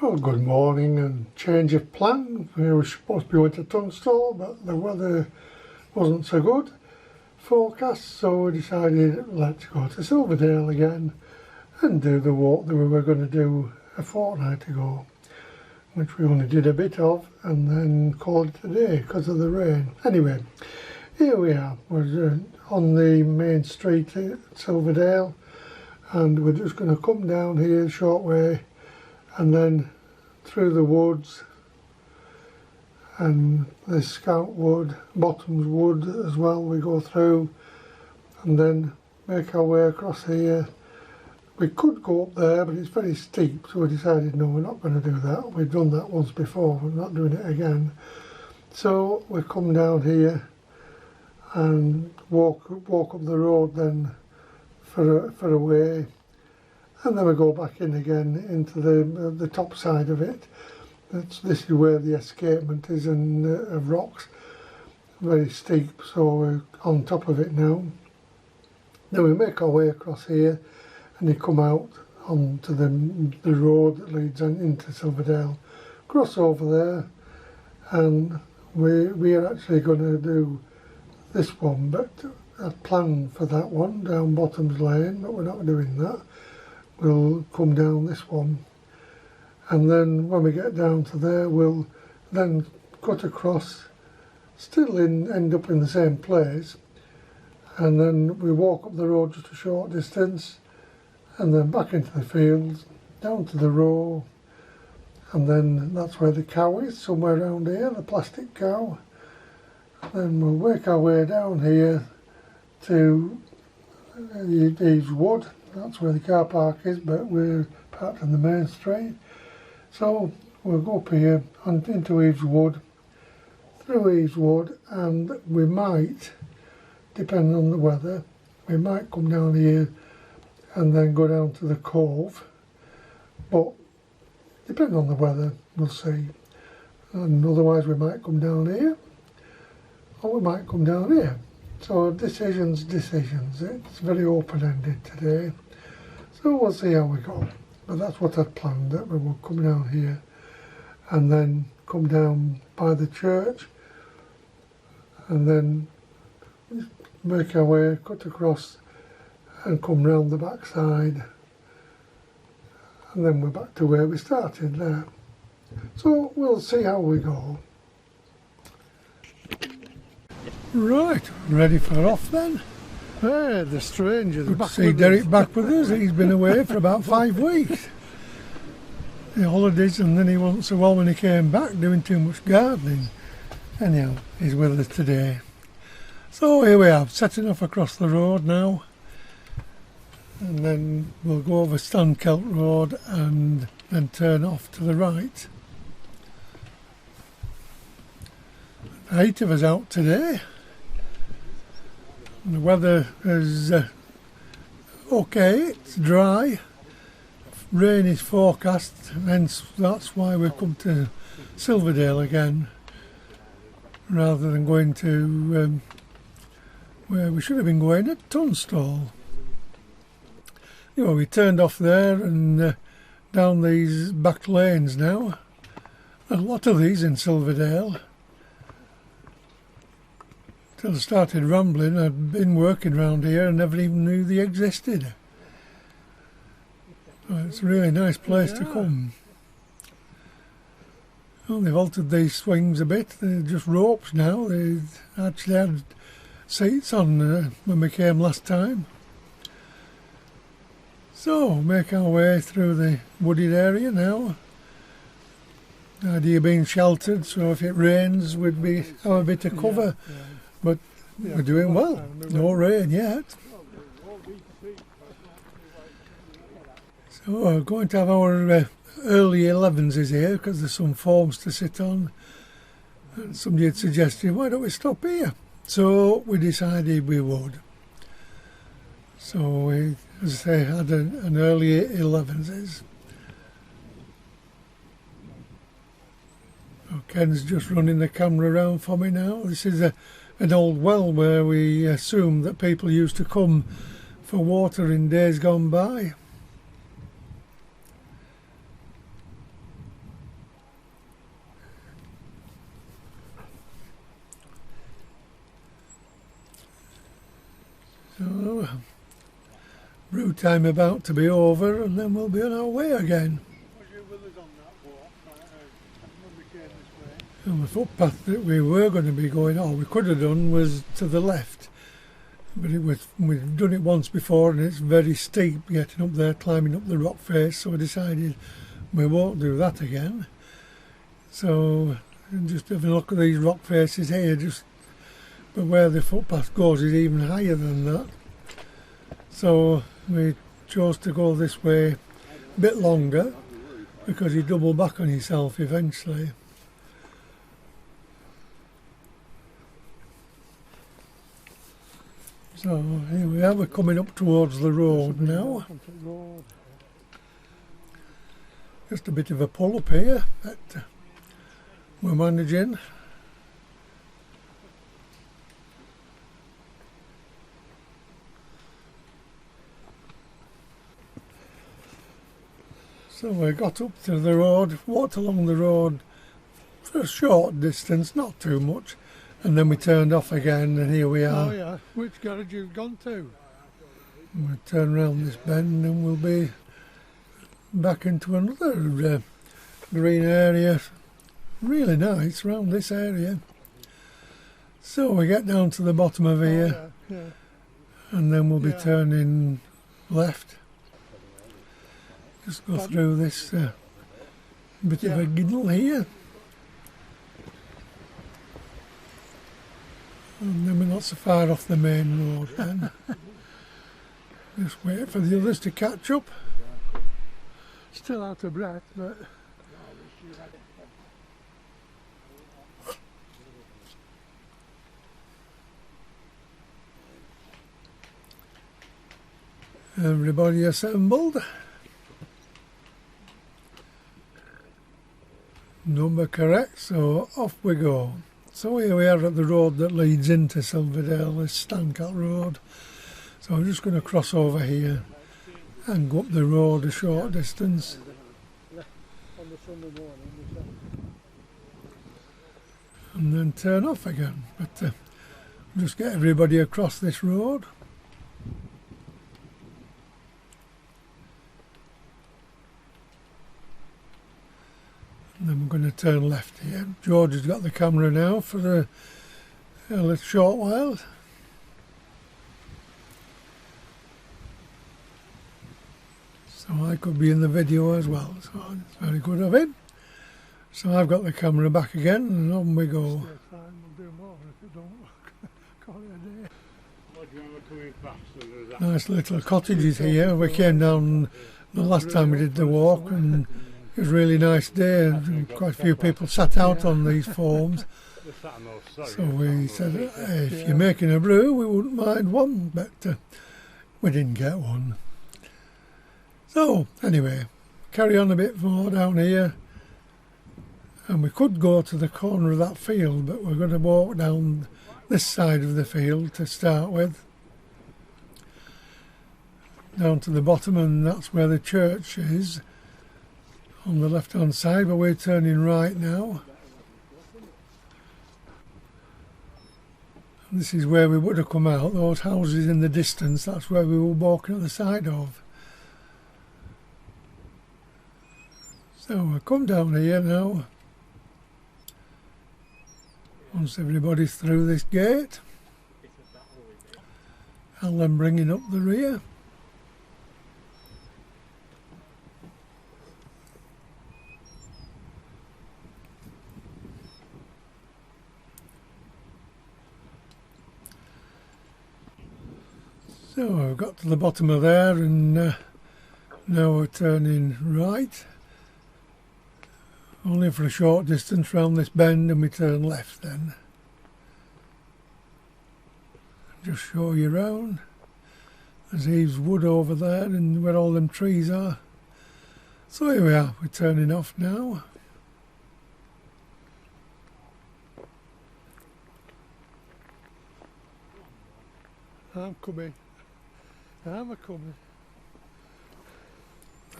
Well, good morning and change of plan. We were supposed to be going to Tunstall, but the weather wasn't so good forecast, so we decided let's go to Silverdale again and do the walk that we were going to do a fortnight ago, which we only did a bit of and then called it a day because of the rain. Anyway, here we are. We're on the main street at Silverdale, and we're just going to come down here a short way and then through the woods and the Scout Wood, Bottoms Wood as well we go through, and then make our way across here. We could go up there, but it's very steep, so we decided no, we're not going to do that. We've done that once before, we're not doing it again. So we come down here and walk up the road then for a way, and then we go back in again into the top side of it. This is where the escapement is, and of rocks, very steep, so we're on top of it now. Then we make our way across here and you come out onto the road that leads into Silverdale, cross over there, and we are actually going to do this one, but I planned for that one down Bottoms Lane, but we're not doing that. We'll come down this one, and then when we get down to there we'll then cut across, still end up in the same place, and then we walk up the road just a short distance and then back into the fields, down to the row, and then that's where the cow is, somewhere around here, the plastic cow. Then we'll work our way down here to Eves Wood. That's where the car park is, but we're parked on the main street. So we'll go up here and into Eves Wood, through Eves Wood, and we might, depending on the weather, we might come down here and then go down to the cove, but depending on the weather, we'll see. And otherwise we might come down here, or we might come down here. So decisions. It's very open-ended today, so we'll see how we go. But that's what I'd planned, that we will come down here and then come down by the church and then make our way, cut across and come round the back side, and then we're back to where we started there. So we'll see how we go. Right, ready for off then? Hey, the stranger. Good to see Derek back with us. He's been away for about 5 weeks. The holidays, and then he wasn't so well when he came back, doing too much gardening. Anyhow, he's with us today. So here we are, setting off across the road now. And then we'll go over Stankelt Road and then turn off to the right. 8 of us out today. The weather is okay, it's dry, rain is forecast, hence that's why we've come to Silverdale again, rather than going to where we should have been going, at Tunstall. You know, we turned off there and down these back lanes now. There's a lot of these in Silverdale. Till I started rambling, I'd been working around here and never even knew they existed. It's a really nice place to come. Well, they've altered these swings a bit, they're just ropes now. They actually had seats on when we came last time. So, make our way through the wooded area now. The idea being sheltered, so if it rains we'd have a bit of cover. But we're doing well, no rain yet. So we're going to have our early 11s is here because there's some forms to sit on. And somebody had suggested, why don't we stop here? So we decided we would. So we, as I say, had an early 11s. So Ken's just running the camera around for me now. This is an old well where we assume that people used to come for water in days gone by. brew time about to be over, and then we'll be on our way again. Was you with us on that walk? When we came this way? And the footpath that we were going to be going, or we could have done, was to the left. But we've done it once before, and it's very steep getting up there, climbing up the rock face, so we decided we won't do that again. So just having a look at these rock faces here, but where the footpath goes is even higher than that. So we chose to go this way a bit longer, because you double back on yourself eventually. So here we are, we're coming up towards the road now. Just a bit of a pull up here, but we're managing. So we got up to the road, walked along the road for a short distance, not too much, and then we turned off again, and here we are. Oh yeah, which garage you've gone to? We'll turn around this bend and we'll be back into another green area. Really nice around this area. So we get down to the bottom of here, and then we'll be turning left. Just go through this bit of a giddle here. And then we're not so far off the main road then. Just wait for the others to catch up. Still out of breath, but... Everybody assembled. Number correct, so off we go. So here we are at the road that leads into Silverdale, this Stancat Road. So I'm just going to cross over here and go up the road a short distance. On the Sunday morning, And then turn off again. But just get everybody across this road. And then we're going to turn left here. George has got the camera now for a little short while. So I could be in the video as well, so it's very good of him. So I've got the camera back again, and on we go. we'll do more if it don't call it a day. Nice little cottages here. We came down the last time we did the walk, and it was a really nice day, and quite a few people sat out on these forms. So we said, hey, if you're making a brew, we wouldn't mind one, but we didn't get one. So anyway, carry on a bit more down here, and we could go to the corner of that field, but we're going to walk down this side of the field to start with, down to the bottom, and that's where the church is on the left hand side, but we're turning right now. And this is where we would have come out, those houses in the distance, that's where we were walking at the side of. So we'll come down here now, once everybody's through this gate. And then bringing up the rear. So we've got to the bottom of there, and now we're turning right. Only for a short distance round this bend, and we turn left then. Just show you round. There's Eve's Wood over there, and where all them trees are. So here we are, we're turning off now. I'm coming. I'm coming.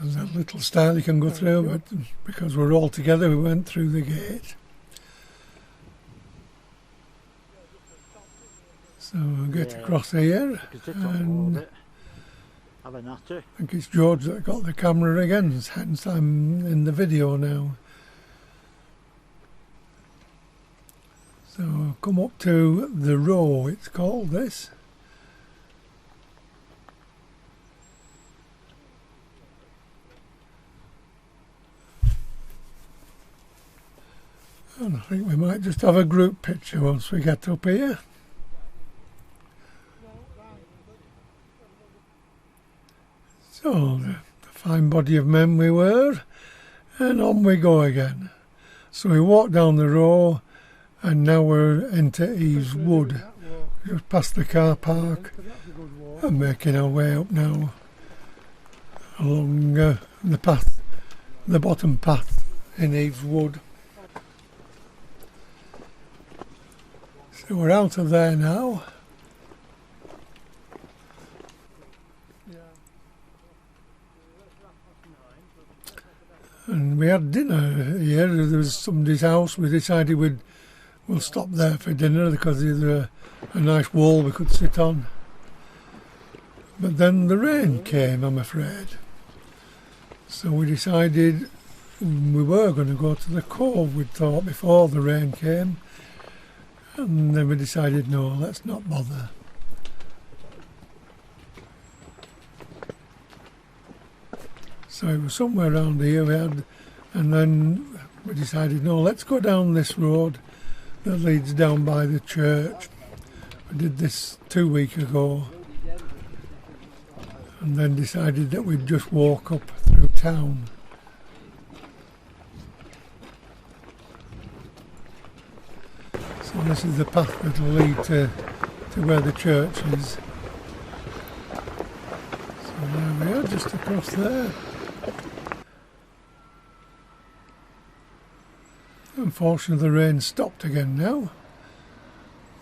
There's that little stile you can go through, but because we're all together, we went through the gate. So we'll get across here, and Have a natter. I think it's George that got the camera again, hence I'm in the video now. So come up to the row, it's called this. And I think we might just have a group picture once we get up here. So, the fine body of men we were, and on we go again. So we walk down the row, and now we're into Eves Wood, just past the car park, and making our way up now along the path, the bottom path in Eves Wood. So we're out of there now. And we had dinner here. There was somebody's house. We decided we'll stop there for dinner because there's a nice wall we could sit on. But then the rain came, I'm afraid. So we decided we were going to go to the cove, we'd thought, before the rain came. And then we decided, no, let's not bother. So it was somewhere around here we had, and then we decided, no, let's go down this road that leads down by the church. We did this 2 weeks ago, and then decided that we'd just walk up through town. So this is the path that will lead to where the church is. So there we are, just across there. Unfortunately the rain stopped again now,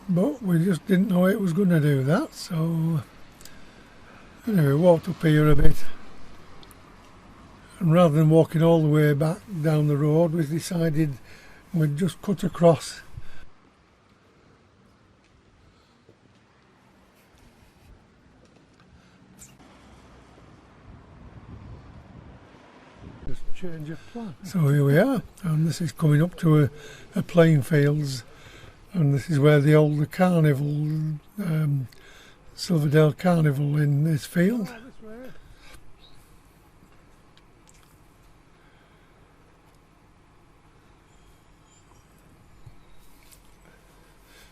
but we just didn't know it was going to do that, so anyway, walked up here a bit, and rather than walking all the way back down the road, we decided we'd just cut across. Change of plan. So here we are, and this is coming up to a playing fields, and this is where the old carnival, Silverdale carnival in this field.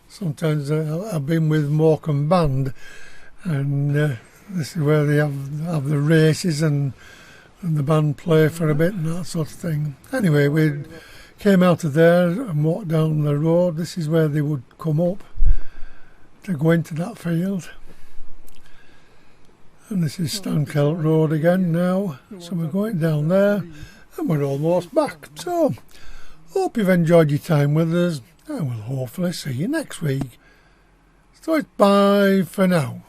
Sometimes I've been with Morecambe Band, and this is where they have the races and the band play for a bit and that sort of thing. Anyway, we came out of there and walked down the road. This is where they would come up to go into that field. And this is Stankelt Road again now. So we're going down there and we're almost back. So, hope you've enjoyed your time with us, and we'll hopefully see you next week. So it's bye for now.